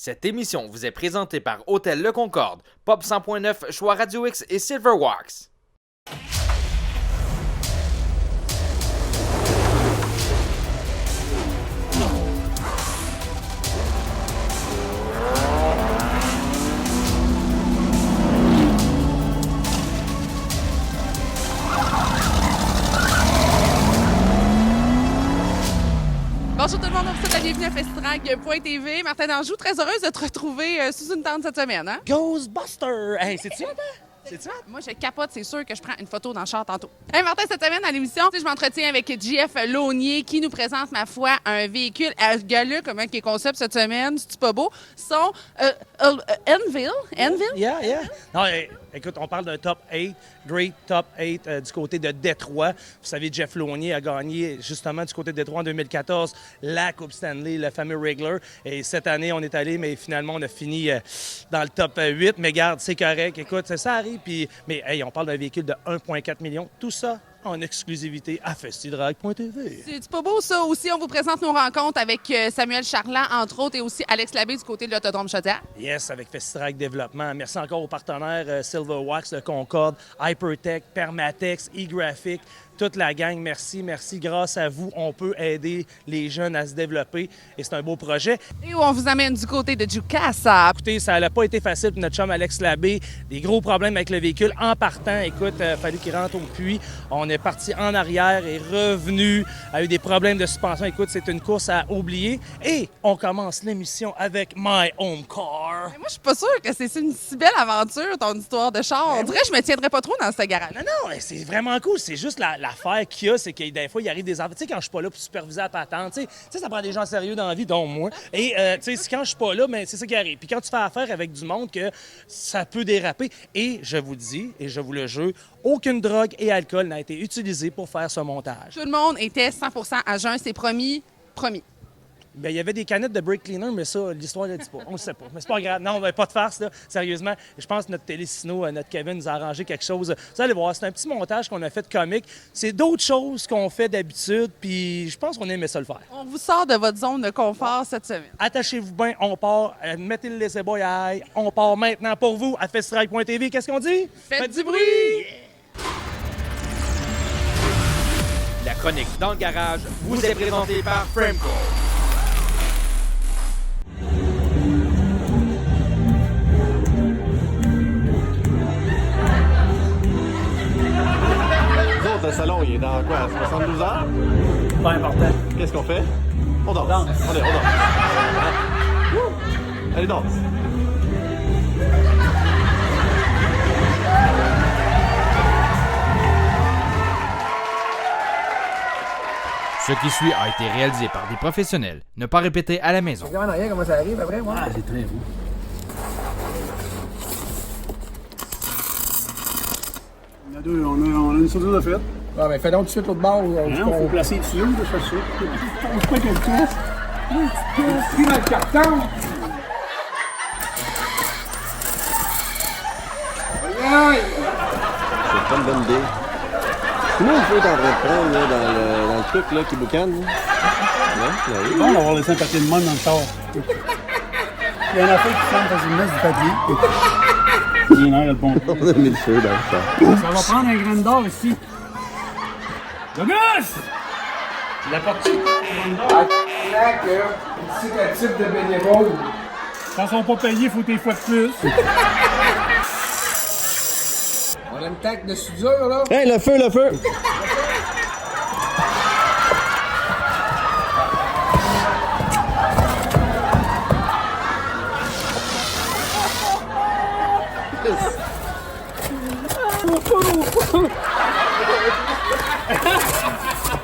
Cette émission vous est présentée par Hôtel Le Concorde, Pop 100.9, Choix Radio X et Silverwax. Bonjour tout le monde, on vous souhaite la bienvenue à Festidrag.tv. Martin Danjou, très heureuse de te retrouver sous une tente cette semaine. Hein? Ghostbuster! Hey, c'est-tu Moi, je capote, c'est sûr que je prends une photo dans le char tantôt. Hey Martin, cette semaine à l'émission, je m'entretiens avec JF Launier qui nous présente, ma foi, un véhicule à ce gars-là, comment qui est concept cette semaine, c'est pas beau, son Enville. Yeah. Non, écoute, on parle d'un top 8, great top 8 du côté de Détroit. Vous savez, Jeff Launier a gagné justement du côté de Détroit en 2014 la Coupe Stanley, le fameux Wrangler. Et cette année, on est allé, mais finalement, on a fini dans le top 8. Mais garde, c'est correct. Écoute, ça arrive. Mais hey, on parle d'un véhicule de 1,4 million. Tout ça en exclusivité à Festidrag.tv. C'est pas beau, ça aussi. On vous présente nos rencontres avec Samuel Charland, entre autres, et aussi Alex Labbé du côté de l'Autodrome Chaudière. Yes, avec Festidrag Développement. Merci encore aux partenaires Silverwax, le Concorde, Hypertech, Permatex, eGraphic, toute la gang. Merci. Grâce à vous, on peut aider les jeunes à se développer et c'est un beau projet. Et où on vous amène du côté de Jukasa. Écoutez, ça n'a pas été facile pour notre chum Alex Labbé. Des gros problèmes avec le véhicule. En partant, écoute, il a fallu qu'il rentre au puits. On est parti en arrière et revenu. A eu des problèmes de suspension. Écoute, c'est une course à oublier. Et on commence l'émission avec My Home Car. Mais moi, je suis pas sûre que c'est une si belle aventure, ton histoire de char. On dirait que je me tiendrais pas trop dans ce garage. Non, c'est vraiment cool. C'est juste l'affaire qu'il y a, c'est que des fois, il arrive des enfants. Tu sais, quand je suis pas là pour superviser la patente, tu sais, ça prend des gens sérieux dans la vie, dont moi. Et, tu sais, quand je suis pas là, ben, c'est ça qui arrive. Puis quand tu fais affaire avec du monde, que ça peut déraper. Et je vous dis, et je vous le jure, aucune drogue et alcool n'a été utilisé pour faire ce montage. Tout le monde était 100% à jeun, c'est promis. Bien, il y avait des canettes de brake cleaner, mais ça, l'histoire ne le dit pas. On le sait pas. Mais c'est pas grave. Non, pas de farce, là. Sérieusement. Je pense que notre Télésino, notre Kevin, nous a arrangé quelque chose. Vous allez voir, c'est un petit montage qu'on a fait de comique. C'est d'autres choses qu'on fait d'habitude, puis je pense qu'on aimait ça le faire. On vous sort de votre zone de confort cette semaine. Attachez-vous bien, on part. Mettez le laissez-boy à aille. On part maintenant pour vous à Festidrag.tv. Qu'est-ce qu'on dit? Faites du bruit! La chronique dans le garage vous est présentée par Frameco. Le salon, il est dans quoi? 72 heures? Pas important. Qu'est-ce qu'on fait? On danse. On danse. Allez, danse. Ce qui suit a été réalisé par des professionnels. Ne pas répéter à la maison. Regarde en arrière comment ça arrive après, moi. Ah, c'est très beau. On a deux, on a une soudure de fête. Ah, ben fais donc tout de suite l'autre bord. Il faut placer dessus, de faire ça. On se fait quelque chose. Pris dans le carton. Aïe! C'est pas une bonne idée. Comment le feu est en train de prendre là, dans le truc là, qui boucane? Là? Non? C'est bon d'avoir laissé un papier de monde dans le char. Il y a un affaire qui prend facilement du papier. Il y en a le bon. On a mis le feu dans le char. Ça va prendre un grain d'or ici. Douglas! La porte. C'est un type de bénévole. Quand ils sont pas payés, il faut des fois de plus. On a une tac de soudure, là. Hey, le feu!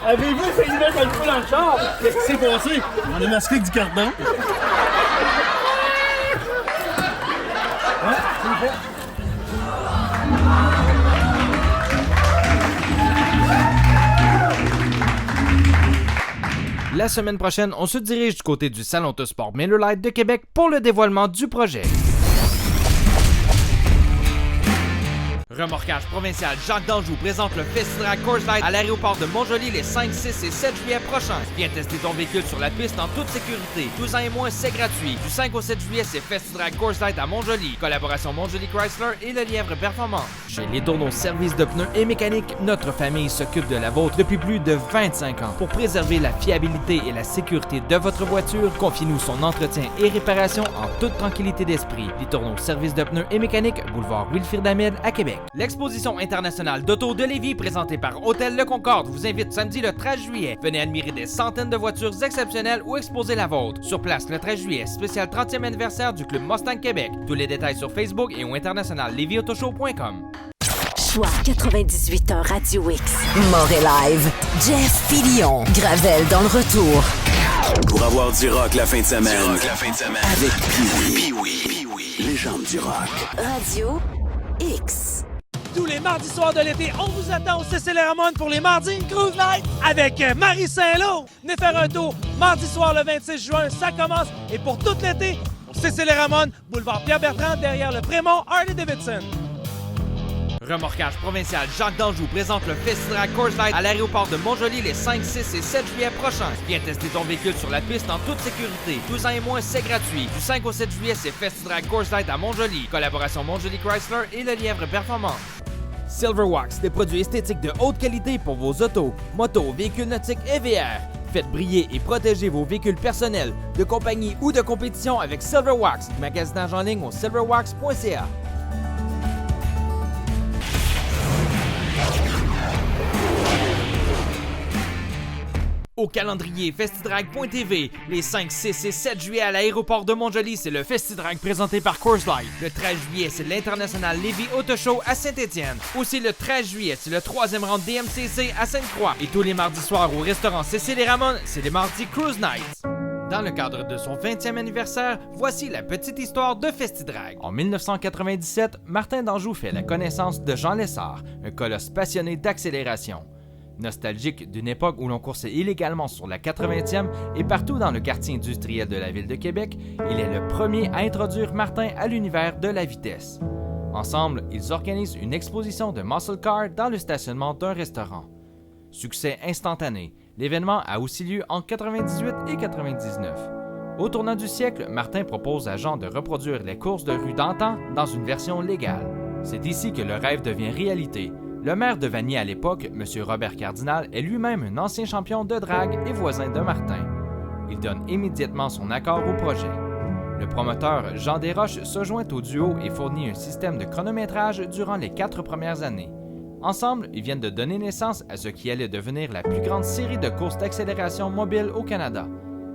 Avez-vous essayé de mettre le feu dans le char? Qu'est-ce qui s'est passé? On a masqué avec du cardon. La semaine prochaine, on se dirige du côté du Salon Autosport Miller Lite de Québec pour le dévoilement du projet. Remorquage provincial Jacques d'Anjou présente le Festidrag Coors Light à l'aéroport de Montjoly les 5, 6 et 7 juillet prochains. Viens tester ton véhicule sur la piste en toute sécurité. 12 ans et moins, c'est gratuit. Du 5 au 7 juillet, c'est Festidrag Coors Light à Montjoly. Collaboration Montjoly Chrysler et le Lièvre Performance. Chez Les Tourneaux Service de pneus et mécanique, notre famille s'occupe de la vôtre depuis plus de 25 ans. Pour préserver la fiabilité et la sécurité de votre voiture, confiez-nous son entretien et réparation en toute tranquillité d'esprit. Les Tourneaux Service de pneus et mécanique, boulevard Wilfrid Hamel à Québec. L'Exposition internationale d'auto de Lévis, présentée par Hôtel Le Concorde, vous invite samedi le 13 juillet. Venez admirer des centaines de voitures exceptionnelles ou exposer la vôtre. Sur place le 13 juillet, spécial 30e anniversaire du Club Mustang Québec. Tous les détails sur Facebook et au internationallevisautoshow.com. Choix 98.1 Radio X. Moré Live. Jeff Fillion. Gravel dans le retour. Pour avoir du rock la fin de semaine. Avec Pee-Wee. Légende du rock. Radio X. Tous les mardis soirs de l'été, on vous attend au CCL Ramon pour les mardis Cruise Light avec Marie Saint-Lô. Venez faire un tour mardi soir le 26 juin, ça commence. Et pour tout l'été, au CCL Ramon, boulevard Pierre-Bertrand, derrière le Prémont Harley-Davidson. Remorquage provincial Jacques d'Anjou présente le Festidrag Coors Light à l'aéroport de Montjoly les 5, 6 et 7 juillet prochains. Viens tester ton véhicule sur la piste en toute sécurité. 12 ans et moins, c'est gratuit. Du 5 au 7 juillet, c'est Festidrag Coors Light à Montjoly. Collaboration Montjoly Chrysler et le Lièvre Performance. Silverwax, des produits esthétiques de haute qualité pour vos autos, motos, véhicules nautiques et VR. Faites briller et protéger vos véhicules personnels, de compagnie ou de compétition avec Silverwax. Magasinage en ligne au silverwax.ca. Au calendrier Festidrag.tv, les 5, 6 et 7 juillet à l'aéroport de Montjoly, c'est le Festidrag présenté par Coors Light. Le 13 juillet, c'est l'International Lévis Auto Show à Saint-Étienne. Aussi le 13 juillet, c'est le 3e round DMCC à Sainte-Croix. Et tous les mardis soirs au restaurant Cécile et Ramon, c'est les mardis Cruise Nights. Dans le cadre de son 20e anniversaire, voici la petite histoire de Festidrag. En 1997, Martin d'Anjou fait la connaissance de Jean Lessard, un colosse passionné d'accélération. Nostalgique d'une époque où l'on coursait illégalement sur la 80e et partout dans le quartier industriel de la ville de Québec, il est le premier à introduire Martin à l'univers de la vitesse. Ensemble, ils organisent une exposition de muscle car dans le stationnement d'un restaurant. Succès instantané, l'événement a aussi lieu en 98 et 99. Au tournant du siècle, Martin propose à Jean de reproduire les courses de rue d'antan dans une version légale. C'est ici que le rêve devient réalité. Le maire de Vanier à l'époque, M. Robert Cardinal, est lui-même un ancien champion de drague et voisin de Martin. Il donne immédiatement son accord au projet. Le promoteur Jean Desroches se joint au duo et fournit un système de chronométrage durant les 4 premières années. Ensemble, ils viennent de donner naissance à ce qui allait devenir la plus grande série de courses d'accélération mobile au Canada.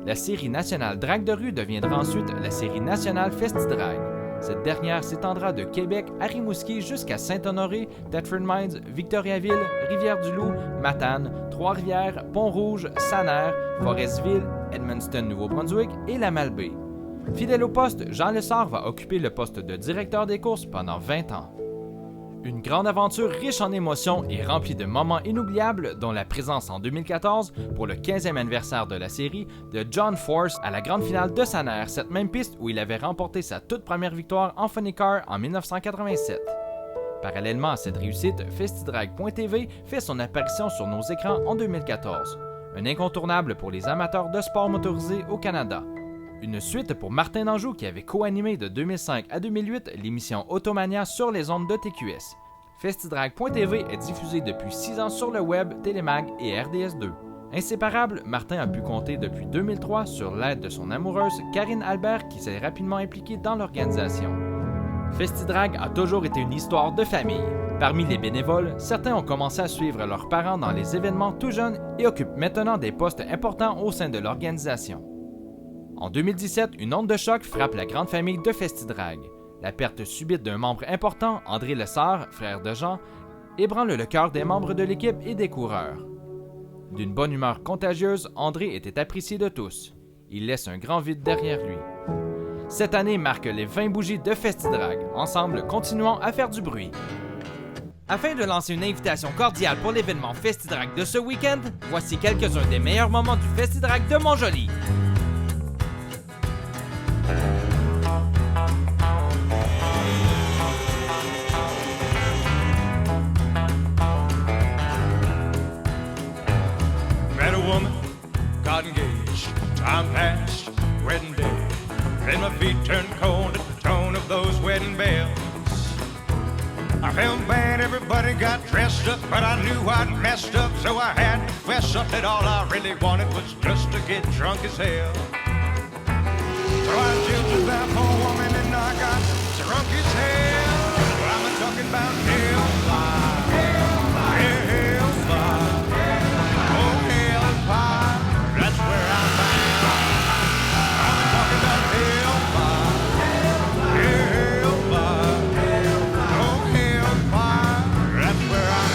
La série nationale Drague de rue deviendra ensuite la série nationale Festidrag. Cette dernière s'étendra de Québec à Rimouski jusqu'à Saint-Honoré, Thetford Mines, Victoriaville, Rivière-du-Loup, Matane, Trois-Rivières, Pont-Rouge, Sannerre, Forestville, Edmundston, Nouveau-Brunswick et la Malbaie. Fidèle au poste, Jean Lessard va occuper le poste de directeur des courses pendant 20 ans. Une grande aventure riche en émotions et remplie de moments inoubliables, dont la présence en 2014, pour le 15e anniversaire de la série, de John Force à la grande finale de Sannerre, cette même piste où il avait remporté sa toute première victoire en funny car en 1987. Parallèlement à cette réussite, Festidrag.tv fait son apparition sur nos écrans en 2014. Un incontournable pour les amateurs de sport motorisé au Canada. Une suite pour Martin d'Anjou qui avait co-animé de 2005 à 2008 l'émission Automania sur les ondes de TQS. Festidrag.tv est diffusé depuis 6 ans sur le web, Télémag et RDS2. Inséparable, Martin a pu compter depuis 2003 sur l'aide de son amoureuse Karine Albert qui s'est rapidement impliquée dans l'organisation. Festidrag a toujours été une histoire de famille. Parmi les bénévoles, certains ont commencé à suivre leurs parents dans les événements tout jeunes et occupent maintenant des postes importants au sein de l'organisation. En 2017, une onde de choc frappe la grande famille de Festidrag. La perte subite d'un membre important, André Lessard, frère de Jean, ébranle le cœur des membres de l'équipe et des coureurs. D'une bonne humeur contagieuse, André était apprécié de tous. Il laisse un grand vide derrière lui. Cette année marque les 20 bougies de Festidrag. Ensemble, continuons à faire du bruit. Afin de lancer une invitation cordiale pour l'événement Festidrag de ce week-end, voici quelques-uns des meilleurs moments du Festidrag de Montjoly. turned cold at the tone of those wedding bells. I felt bad, everybody got dressed up, but I knew I'd messed up, so I had to fess up that all I really wanted was just to get drunk as hell. So I jilted that poor woman and I got drunk as hell. I'm talking about hellfire, hellfire, oh hellfire, that's where I'm at. I'm talking about hellfire, hellfire, oh hellfire, that's where I'm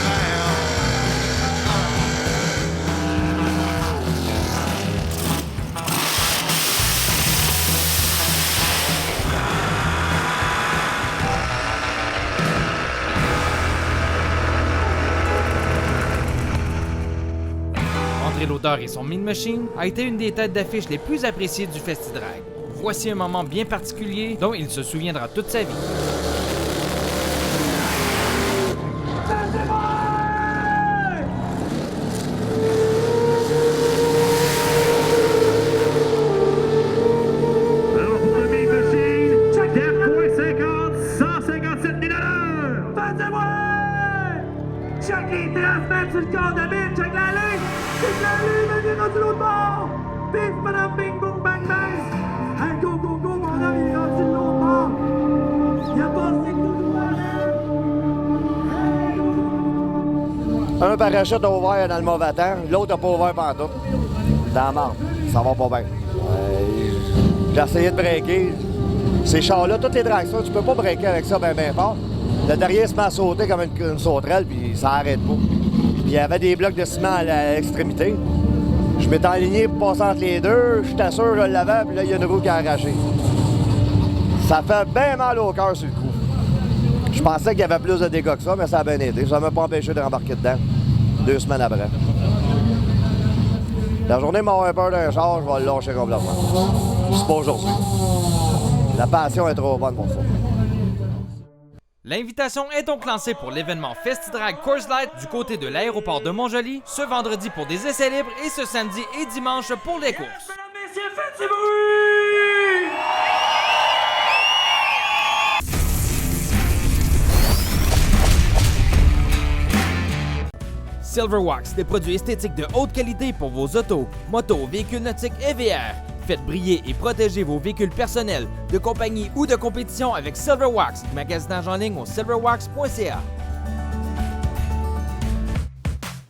André L'Odeur et son Mean Machine a été une des têtes d'affiche les plus appréciées du Festi-Drag. Voici un moment bien particulier dont il se souviendra toute sa vie. Alors pour le Mean Machine, 4,50, 157 000 $. Pensez-moi! Check les transmettre sur le corps de mine, check la ligne! Check la ligne, venez rendu l'autre bord! Bif, madame, bing, boum, bang, bang! Hey, go, go, go, mon homme, il est rendu de l'autre bord! Il a passé tout droit, Un parachute a ouvert dans le mauvais temps, l'autre n'a pas ouvert pantoute. Dans la marde, ça va pas bien. J'ai essayé de breaker. Ces chars-là, toutes les dragsters, tu peux pas breaker avec ça bien fort. Le derrière se met à sauter comme une sauterelle, puis ça arrête pas. Puis il y avait des blocs de ciment à l'extrémité. Je m'étais aligné pour passer entre les deux, j'étais sûr que je l'avais, puis là, il y a une roue qui a arraché. Ça fait bien mal au cœur sur le coup. Je pensais qu'il y avait plus de dégâts que ça, mais ça a bien été. Ça m'a pas empêché de rembarquer dedans 2 semaines après. La journée m'aurait peur d'un char, je vais le lâcher complètement. C'est pas aujourd'hui. La passion est trop bonne pour ça. L'invitation est donc lancée pour l'événement Festi-Drag Coors Light du côté de l'aéroport de Montjoly, ce vendredi pour des essais libres et ce samedi et dimanche pour les courses. mesdames, messieurs, faites du bruit! Silverwax, des produits esthétiques de haute qualité pour vos autos, motos, véhicules nautiques et VR. Faites briller et protéger vos véhicules personnels, de compagnie ou de compétition avec Silverwax. Magasinage en ligne au silverwax.ca.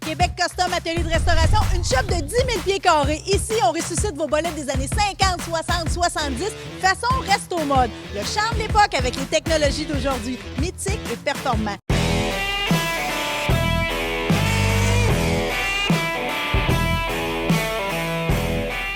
Québec Custom Atelier de restauration, une shop de 10 000 pieds carrés. Ici, on ressuscite vos bolettes des années 50, 60, 70, façon resto mode. Le charme de l'époque avec les technologies d'aujourd'hui, mythiques et performants.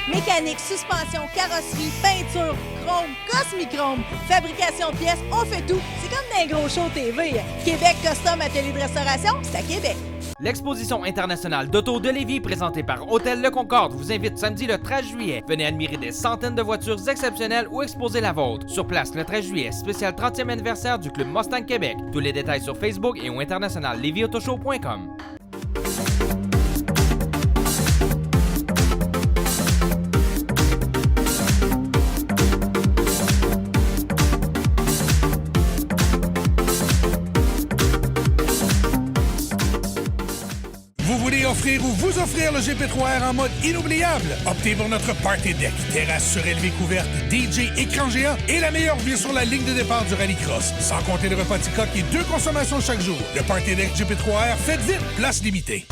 Mécanique, suspension, carrosserie, peinture, chrome, cosmichrome, fabrication de pièces, on fait tout. C'est comme dans un gros show TV. Québec Custom Atelier de restauration, c'est à Québec. L'exposition internationale d'auto de Lévis présentée par Hôtel Le Concorde vous invite samedi le 13 juillet. Venez admirer des centaines de voitures exceptionnelles ou exposer la vôtre. Sur place le 13 juillet, spécial 30e anniversaire du Club Mustang Québec. Tous les détails sur Facebook et au internationallevisautoshow.com. Vous voulez offrir ou vous offrir le GP3R en mode inoubliable? Optez pour notre Party Deck, terrasse surélevée couverte, DJ, écran géant et la meilleure vue sur la ligne de départ du rallycross. Sans compter le repas Ticoc et 2 consommations chaque jour. Le Party Deck GP3R, faites vite, place limitée.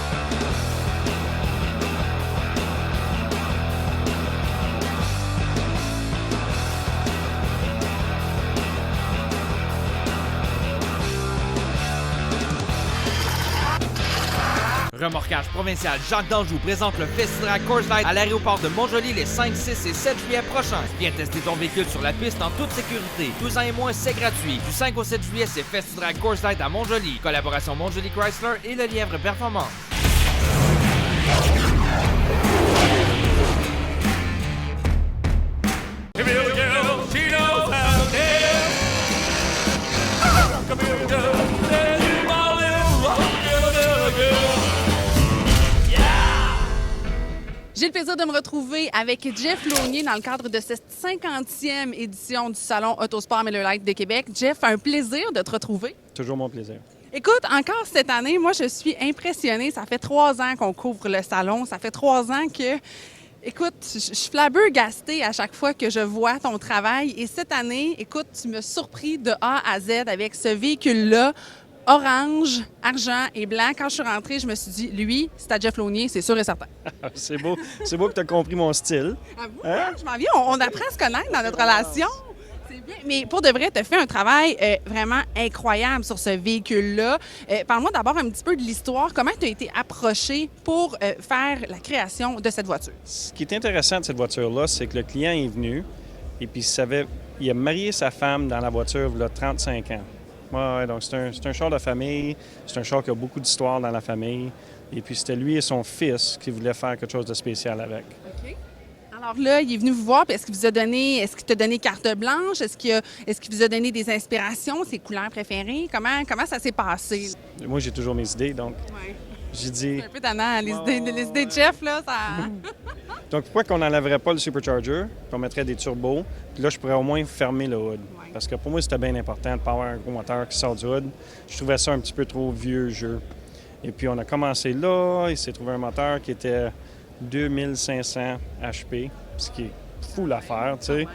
Remorquage provincial Jacques d'Anjou présente le Festi-Drag Coors Light à l'aéroport de Montjoly les 5, 6 et 7 juillet prochains. Viens tester ton véhicule sur la piste en toute sécurité. 12 ans et moins, c'est gratuit. Du 5 au 7 juillet, c'est Festi-Drag Coors Light à Montjoly. Collaboration Montjoly Chrysler et le Lièvre Performance. J'ai le plaisir de me retrouver avec Jeff Launier dans le cadre de cette 50e édition du Salon Autosport Miller Lite de Québec. Jeff, un plaisir de te retrouver. Toujours mon plaisir. Écoute, encore cette année, moi, je suis impressionnée. Ça fait 3 ans qu'on couvre le salon. Ça fait 3 ans que... Écoute, je suis flabbergastée à chaque fois que je vois ton travail. Et cette année, écoute, tu m'as surpris de A à Z avec ce véhicule-là, orange, argent et blanc. Quand je suis rentrée, je me suis dit, lui, c'est à Jeff Launier, c'est sûr et certain. C'est beau que tu as compris mon style. Hein? Je m'en viens, on apprend à se connaître dans notre relation. C'est bien. Mais pour de vrai, tu as fait un travail vraiment incroyable sur ce véhicule-là. Parle-moi d'abord un petit peu de l'histoire. Comment tu as été approché pour faire la création de cette voiture? Ce qui est intéressant de cette voiture-là, c'est que le client est venu et puis il a marié sa femme dans la voiture il y a 35 ans. Ouais, donc c'est un char de famille, c'est un char qui a beaucoup d'histoire dans la famille. Et puis c'était lui et son fils qui voulaient faire quelque chose de spécial avec. OK. Alors là, il est venu vous voir, puis est-ce qu'il t'a donné carte blanche? Est-ce qu'il vous a donné des inspirations, ses couleurs préférées? Comment ça s'est passé? Moi, j'ai toujours mes idées, donc j'ai dit... C'est un peu tannant, les idées de Jeff, là, ça... Donc, pourquoi qu'on n'enlèverait pas le supercharger, qu'on mettrait des turbos, puis là, je pourrais au moins fermer le hood. Ouais. Parce que pour moi, c'était bien important de ne pas avoir un gros moteur qui sort du hood. Je trouvais ça un petit peu trop vieux jeu. Et puis, on a commencé là, il s'est trouvé un moteur qui était 2500 HP, ce qui est fou l'affaire, tu sais.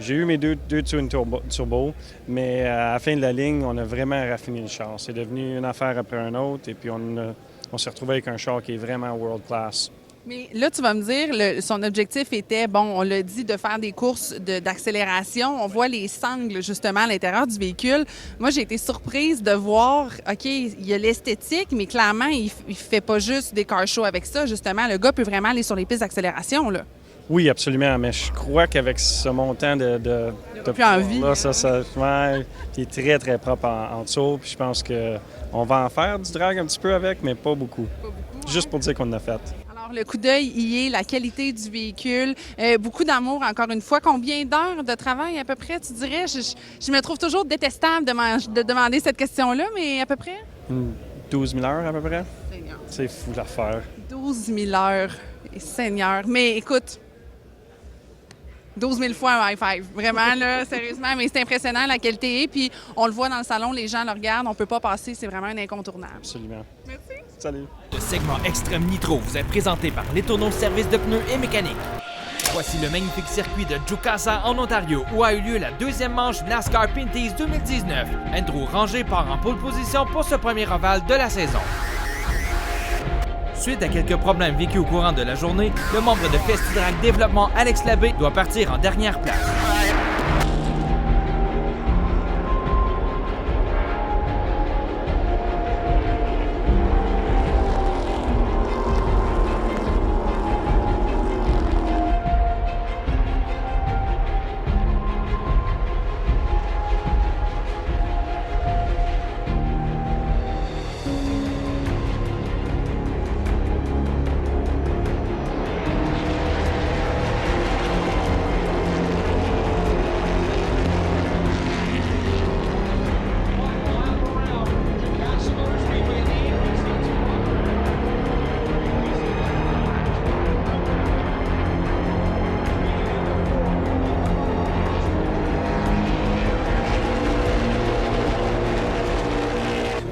J'ai eu mes deux twin turbo, mais à la fin de la ligne, on a vraiment raffiné le char. C'est devenu une affaire après une autre, et puis on s'est retrouvé avec un char qui est vraiment world class. Mais là, tu vas me dire, son objectif était, bon, on l'a dit, de faire des courses d'accélération. On voit les sangles, justement, à l'intérieur du véhicule. Moi, j'ai été surprise de voir, OK, il y a l'esthétique, mais clairement, il ne fait pas juste des car shows avec ça. Justement, le gars peut vraiment aller sur les pistes d'accélération, là. Oui, absolument, mais je crois qu'avec ce montant de plus envie. Là, ouais, il est très, très propre en dessous. Puis je pense qu'on va en faire du drag un petit peu avec, mais pas beaucoup. Juste pour dire qu'on en a fait. Alors, le coup d'œil y est, la qualité du véhicule, beaucoup d'amour, encore une fois. Combien d'heures de travail, à peu près, tu dirais? Je me trouve toujours détestable de demander cette question-là, mais à peu près? 12 000 heures, à peu près. Seigneur. C'est fou l'affaire. 12 000 heures, Seigneur. Mais écoute... 12 000 fois un high five. Vraiment, là, sérieusement. Mais c'est impressionnant, la qualité. Puis on le voit dans le salon, les gens le regardent. On peut pas passer. C'est vraiment un incontournable. Absolument. Merci. Salut. Le segment Extrême Nitro vous est présenté par Les Tourneaux Service de pneus et mécanique. Voici le magnifique circuit de Jukasa en Ontario où a eu lieu la deuxième manche NASCAR Pinty's 2019. Andrew Ranger part en pole position pour ce premier ovale de la saison. Suite à quelques problèmes vécus au courant de la journée, le membre de FestiDrag Développement, Alex Labbé, doit partir en dernière place.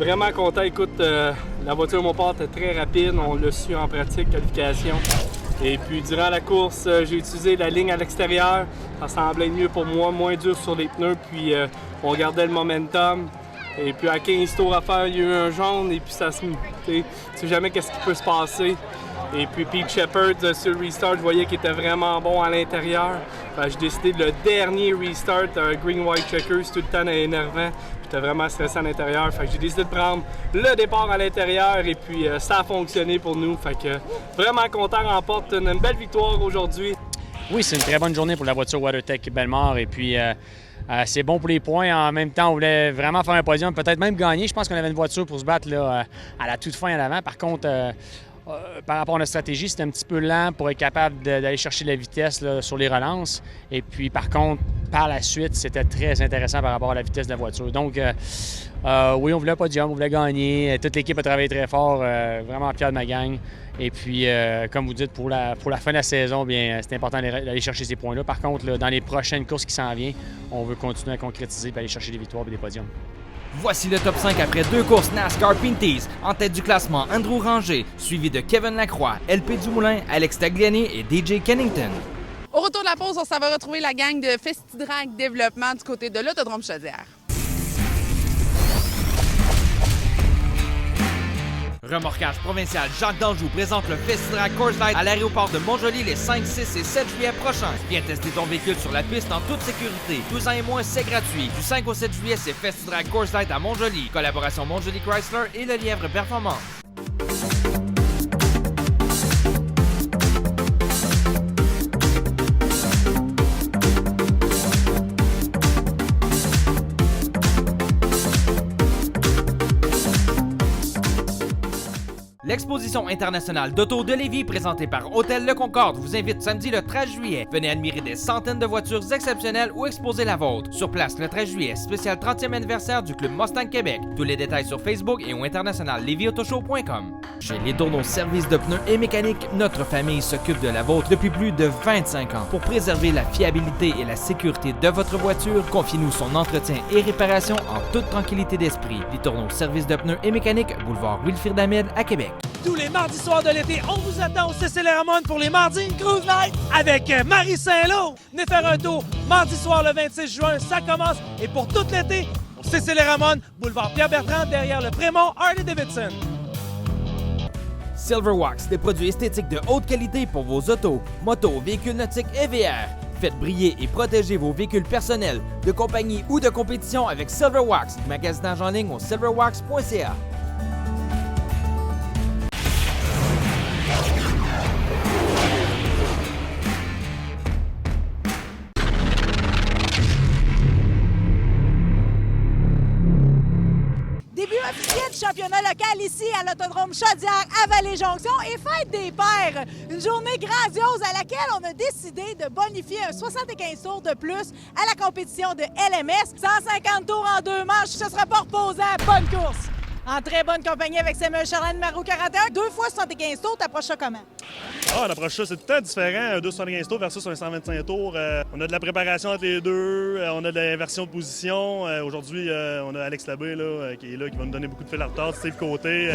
Vraiment content. Écoute, la voiture mon père était très rapide. On l'a su en pratique, qualification. Et puis durant la course, j'ai utilisé la ligne à l'extérieur. Ça semblait mieux pour moi, moins dur sur les pneus. Puis on gardait le momentum. Et puis à 15 tours à faire, il y a eu un jaune. Et puis ça se... Tu sais jamais qu'est-ce qui peut se passer. Et puis Pete Shepard sur le restart, je voyais qu'il était vraiment bon à l'intérieur. J'ai décidé de le dernier restart, green-white checkers, tout le temps énervant. J'étais vraiment stressé à l'intérieur. J'ai décidé de prendre le départ à l'intérieur et puis ça a fonctionné pour nous. Vraiment content, remporte une belle victoire aujourd'hui. Oui, c'est une très bonne journée pour la voiture WeatherTech Bellemare et puis c'est bon pour les points. En même temps, on voulait vraiment faire un podium, peut-être même gagner. Je pense qu'on avait une voiture pour se battre là, à la toute fin en avant. Par contre, par rapport à notre stratégie, c'était un petit peu lent pour être capable d'aller chercher la vitesse là, sur les relances. Et puis, par contre, par la suite, c'était très intéressant par rapport à la vitesse de la voiture. Donc, oui, on voulait un podium, on voulait gagner. Toute l'équipe a travaillé très fort, vraiment fier de ma gang. Et puis, comme vous dites, pour la fin de la saison, bien, c'est important d'aller chercher ces points-là. Par contre, là, dans les prochaines courses qui s'en viennent, on veut continuer à concrétiser et aller chercher des victoires et des podiums. Voici le top 5 après 2 courses NASCAR Pinties. En tête du classement, Andrew Ranger, suivi de Kevin Lacroix, LP Dumoulin, Alex Tagliani et DJ Kennington. Au retour de la pause, on s'en va retrouver la gang de FestiDrag Développement du côté de l'Autodrome Chaudière. Remorquage provincial Jacques d'Anjou présente le FestiDrag Coors Light à l'aéroport de Montjoly les 5, 6 et 7 juillet prochains. Viens tester ton véhicule sur la piste en toute sécurité. 12 ans et moins, c'est gratuit. Du 5 au 7 juillet, c'est FestiDrag Coors Light à Montjoly. Collaboration Montjoly Chrysler et le Lièvre Performance. L'exposition internationale d'auto de Lévis présentée par Hôtel Le Concorde vous invite samedi le 13 juillet. Venez admirer des centaines de voitures exceptionnelles ou exposer la vôtre. Sur place le 13 juillet, spécial 30e anniversaire du Club Mustang Québec. Tous les détails sur Facebook et au internationallevisautoshow.com. Chez Les Tourneaux Services de pneus et mécanique, notre famille s'occupe de la vôtre depuis plus de 25 ans. Pour préserver la fiabilité et la sécurité de votre voiture, confiez-nous son entretien et réparation en toute tranquillité d'esprit. Les Tourneaux Services de pneus et mécanique, boulevard Wilfrid Hamel à Québec. Tous les mardis soirs de l'été, on vous attend au CC Ramon pour les mardis Cruise Night avec Marie Saint-Lô. Venez faire un tour mardi soir le 26 juin, ça commence. Et pour tout l'été, au CC Ramon, boulevard Pierre-Bertrand, derrière le Prémont Harley-Davidson. Silverwax, des produits esthétiques de haute qualité pour vos autos, motos, véhicules nautiques et VR. Faites briller et protéger vos véhicules personnels, de compagnie ou de compétition avec Silverwax. Magasinage en ligne au silverwax.ca. Début officiel du championnat local ici à l'Autodrome Chaudière à Vallée-Jonction et Fête des Pères. Une journée grandiose à laquelle on a décidé de bonifier un 75 tours de plus à la compétition de LMS. 150 tours en 2 manches, ce sera pas reposant. Bonne course! En très bonne compagnie avec Samuel Charland, numéro 41. 2 fois 75 tours, t'approches ça comment? Ah, on approche ça, c'est tout le temps différent, un 275 tours versus un 125 tours. On a de la préparation entre les deux, on a de l'inversion de position. Aujourd'hui, on a Alex Labbé là, qui est là, qui va nous donner beaucoup de fil à retard, Steve Côté.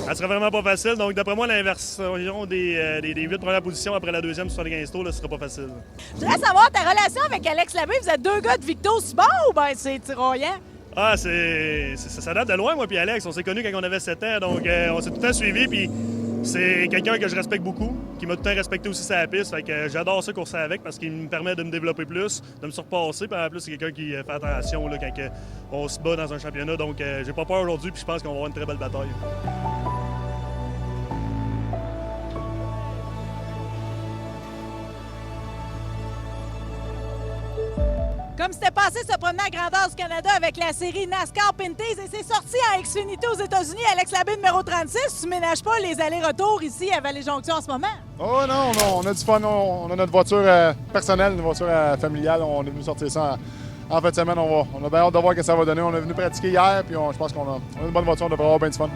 Elle sera vraiment pas facile, donc d'après moi, l'inversion des 8 premières positions après la deuxième 75 tours, là, ce sera pas facile. Je voudrais savoir ta relation avec Alex Labbé. Vous êtes 2 gars de Victo Subon ou bien c'est tiraillant? Ah, ça date de loin, moi puis Alex. On s'est connus quand on avait 7 ans, donc on s'est tout le temps suivis, puis c'est quelqu'un que je respecte beaucoup, qui m'a tout le temps respecté aussi sur la piste, fait que j'adore ça courser avec parce qu'il me permet de me développer plus, de me surpasser, puis en plus, c'est quelqu'un qui fait attention là, quand on se bat dans un championnat, donc j'ai pas peur aujourd'hui, puis je pense qu'on va avoir une très belle bataille. Comme c'était passé se promener à grandeur du Canada avec la série NASCAR Pinties et c'est sorti en Xfinity aux États-Unis. Alex Labbé, numéro 36, tu ménages pas les allers-retours ici à Vallée-Jonction en ce moment? Oh non, on a du fun. On a notre voiture personnelle, une voiture familiale. On est venu sortir ça en fin de semaine. On a bien hâte de voir ce que ça va donner. On est venu pratiquer hier, puis je pense qu'on a une bonne voiture. On devrait avoir bien du fun.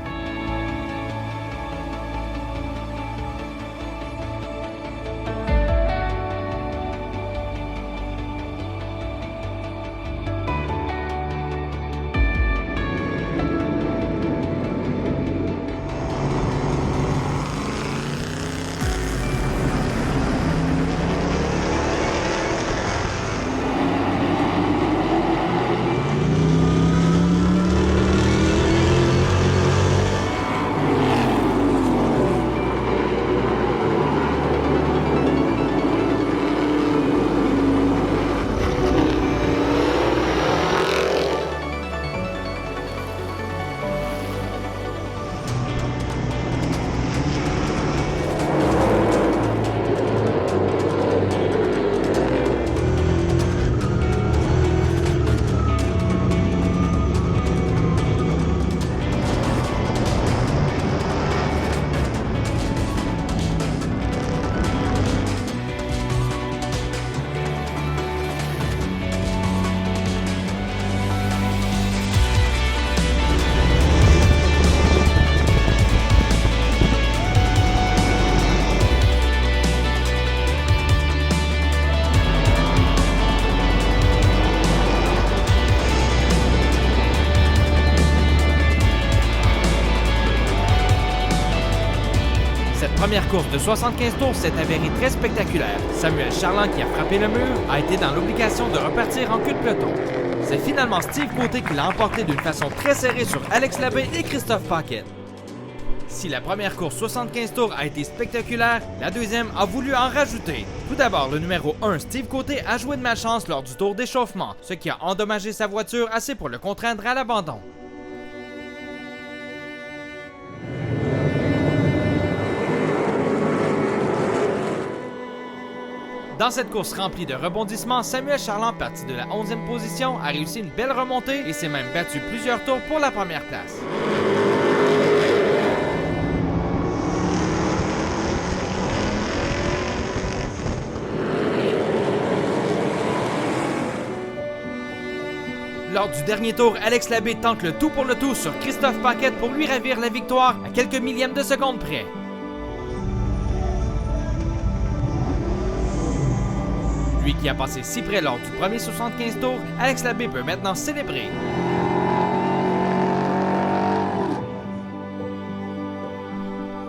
première course de 75 tours s'est avérée très spectaculaire. Samuel Charland, qui a frappé le mur, a été dans l'obligation de repartir en queue de peloton. C'est finalement Steve Côté qui l'a emporté d'une façon très serrée sur Alex Labbé et Christophe Paquette. Si la première course 75 tours a été spectaculaire, la deuxième a voulu en rajouter. Tout d'abord, le numéro 1, Steve Côté, a joué de malchance lors du tour d'échauffement, ce qui a endommagé sa voiture assez pour le contraindre à l'abandon. Dans cette course remplie de rebondissements, Samuel Charland, parti de la 11e position, a réussi une belle remontée et s'est même battu plusieurs tours pour la première place. Lors du dernier tour, Alex Labbé tente le tout pour le tout sur Christophe Paquette pour lui ravir la victoire à quelques millièmes de seconde près. Lui qui a passé si près lors du premier 75 tours, Alex Labbé peut maintenant célébrer.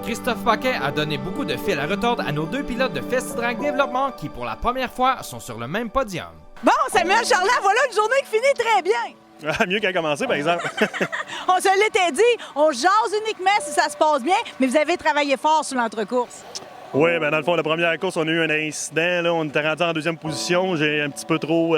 Christophe Paquet a donné beaucoup de fil à retordre à nos deux pilotes de FestiDrag Développement qui, pour la première fois, sont sur le même podium. Bon, Samuel Charland, voilà une journée qui finit très bien. Ah, mieux qu'à commencer, par exemple. On se l'était dit, on jase uniquement si ça se passe bien, mais vous avez travaillé fort sur l'entrecourse. Oui, ben dans le fond, la première course, on a eu un incident. Là, on était rendu en deuxième position. J'ai un petit peu trop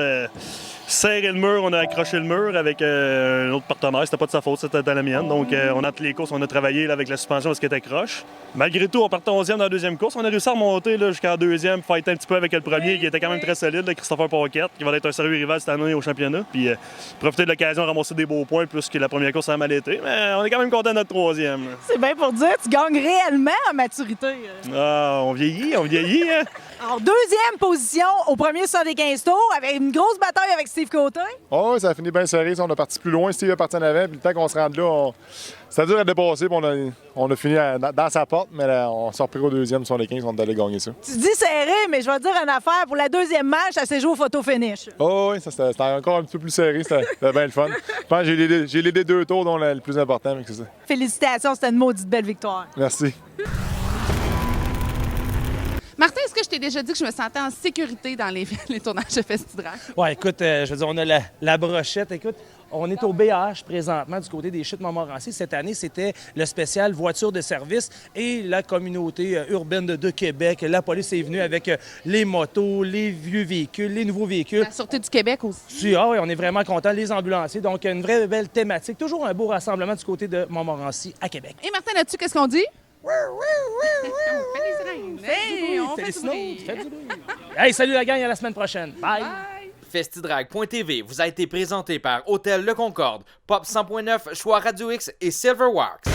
serré le mur. On a accroché le mur avec un autre partenaire. C'était pas de sa faute, c'était dans la mienne. Donc, on a toutes les courses, on a travaillé là, avec la suspension parce qu'elle était croche. Malgré tout, on partait 11e dans la deuxième course. On a réussi à remonter jusqu'à la deuxième, fighter un petit peu avec le premier qui était quand même très solide, là, Christopher Paquette, qui va être un sérieux rival cette année au championnat. Puis, profiter de l'occasion de ramasser des beaux points plus que la première course a mal été. Mais on est quand même content de notre troisième. C'est bien pour dire, tu gagnes réellement en maturité. Ah, on vieillit, hein? Alors, deuxième position au premier 75 tours avec une grosse bataille avec Steve Côté. Oh, ça a fini bien serré. On a parti plus loin. Steve est parti en avant. Puis le temps qu'on se rende là, c'était dur à dépasser. Puis on a fini dans sa porte. Mais là, on s'est repris au deuxième 75. On est allé gagner ça. Tu dis serré, mais je vais te dire une affaire. Pour la deuxième manche, ça s'est joué au photo-finish. Oh, oui, ça c'était encore un petit peu plus serré. C'était bien le fun. Je pense que j'ai l'idée deux tours, dont le plus important. C'est ça. Félicitations, c'était une maudite belle victoire. Merci. Martin, est-ce que je t'ai déjà dit que je me sentais en sécurité dans les tournages de FestiDrag? Ouais, écoute, je veux dire, on a la brochette. Écoute, on est au BH présentement du côté des Chutes Montmorency. Cette année, c'était le spécial voiture de service et la communauté urbaine de Québec. La police est venue avec les motos, les vieux véhicules, les nouveaux véhicules. La Sûreté du Québec aussi. Ah oui, on est vraiment contents. Les ambulanciers. Donc, une vraie belle thématique. Toujours un beau rassemblement du côté de Montmorency à Québec. Et Martin, là-dessus, qu'est-ce qu'on dit? On fait du bruit. Hey, salut la gang, à la semaine prochaine. Bye. FestiDrag.tv vous a été présenté par Hôtel Le Concorde, Pop 100.9, Choix Radio X et Silverwax.